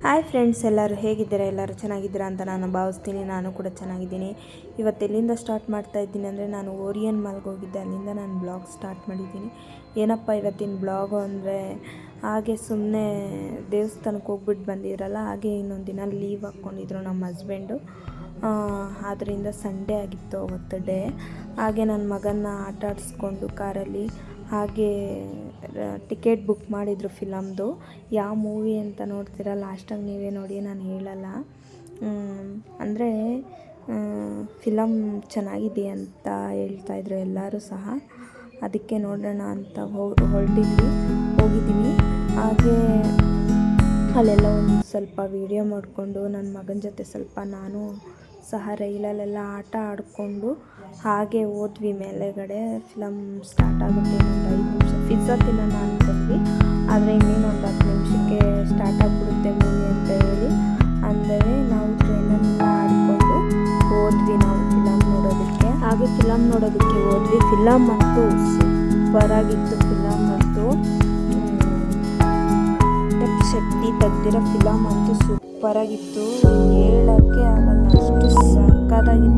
Hi friends, ಎಲ್ಲರೂ ಹೇಗಿದ್ದೀರಾ? ಎಲ್ಲರೂ ಚೆನ್ನಾಗಿದ್ದೀರಾ ಅಂತ ನಾನು ಭಾವಿಸ್ತೀನಿ. ನಾನು ಕೂಡ ಚೆನ್ನಾಗಿದ್ದೀನಿ. ಇವತ್ತು ಎಲ್ಲಿಂದ ಸ್ಟಾರ್ಟ್ ಮಾಡ್ತಾ ಇದ್ದೀನಿ ಅಂದರೆ, ನಾನು ಓರಿಯನ್ ಮಾಲ್ಗೆ ಹೋಗಿದ್ದೆ, ಅಲ್ಲಿಂದ ನಾನು ಬ್ಲಾಗ್ ಸ್ಟಾರ್ಟ್ ಮಾಡಿದ್ದೀನಿ. ಏನಪ್ಪ ಇವತ್ತಿನ ಬ್ಲಾಗು ಅಂದರೆ, ಹಾಗೆ ಸುಮ್ಮನೆ ದೇವಸ್ಥಾನಕ್ಕೆ ಹೋಗ್ಬಿಟ್ಟು ಬಂದಿದ್ರಲ್ಲ, ಹಾಗೆ ಇನ್ನೊಂದು ದಿನ ಲೀವ್ ಹಾಕ್ಕೊಂಡಿದ್ರು ನಮ್ಮ ಹಸ್ಬೆಂಡು. ಆದ್ದರಿಂದ ಸಂಡೇ ಆಗಿತ್ತು ಅವತ್ತು ಡೇ. ಹಾಗೆ ನನ್ನ ಮಗನ್ನ ಆಟ ಆಡಿಸ್ಕೊಂಡು ಕಾರಲ್ಲಿ ಹಾಗೆ ಟಿಕೆಟ್ ಬುಕ್ ಮಾಡಿದರು ಫಿಲಮ್ದು. ಯಾವ ಮೂವಿ ಅಂತ ನೋಡ್ತೀರಾ, ಲಾಸ್ಟಾಗಿ ನೀವೇ ನೋಡಿ, ನಾನು ಹೇಳಲ್ಲ. ಅಂದರೆ ಫಿಲಮ್ ಚೆನ್ನಾಗಿದೆ ಅಂತ ಹೇಳ್ತಾಯಿದ್ರು ಎಲ್ಲರೂ ಸಹ. ಅದಕ್ಕೆ ನೋಡೋಣ ಅಂತ ಹೋಗಿದ್ದೀವಿ. ಹಾಗೆ ಅಲ್ಲೆಲ್ಲ ಒಂದು ಸ್ವಲ್ಪ ವೀಡಿಯೋ ಮಾಡಿಕೊಂಡು ನನ್ನ ಮಗನ ಜೊತೆ ಸ್ವಲ್ಪ ನಾನು ಸಹ ರೈಲಲ್ಲೆಲ್ಲ ಆಟ ಆಡಿಕೊಂಡು ಹಾಗೆ ಹೋದ್ವಿ ಮೇಲೆಗಡೆ. ಫಿಲಮ್ ಸ್ಟಾರ್ಟ್ ಆಗುತ್ತೆ ಇನ್ನೊಂದು 5 ನಿಮಿಷ. ಪಿಜ್ಜಾ ತಿನ್ನೋಣ ಅಂದ್ಕೊಂಡ್ವಿ, ಆದರೆ ಇನ್ನೇನೊಂದು 10 ನಿಮಿಷಕ್ಕೆ ಸ್ಟಾರ್ಟ್ ಆಗಿಬಿಡುತ್ತೆ ಮೂವಿ ಅಂತ ಹೇಳಿ ಅಂದರೆ ನಾವು ಟ್ರೈನನ್ನೆಲ್ಲ ಆಡಿಕೊಂಡು ಹೋದ್ವಿ ನಾವು ಫಿಲಮ್ ನೋಡೋದಕ್ಕೆ. ಹಾಗೆ ಫಿಲಮ್ ನೋಡೋದಕ್ಕೆ ಹೋದ್ವಿ. ಫಿಲಮ್ ಅಂತೂ ಸೂಪರಾಗಿತ್ತು. ಫಿಲಮ್ ಅಂತೂ ಶೆಟ್ಟಿ ತೆಗ್ದಿರೋ ಫಿಲಮ್ ಅಂತೂ ಸೂಪರಾಗಿತ್ತು, ಹೇಳೋಕ್ಕೆ ಆಗಲ್ಲ, ಅಷ್ಟು ಸಕ್ಕತ್ತಾಗಿತ್ತು.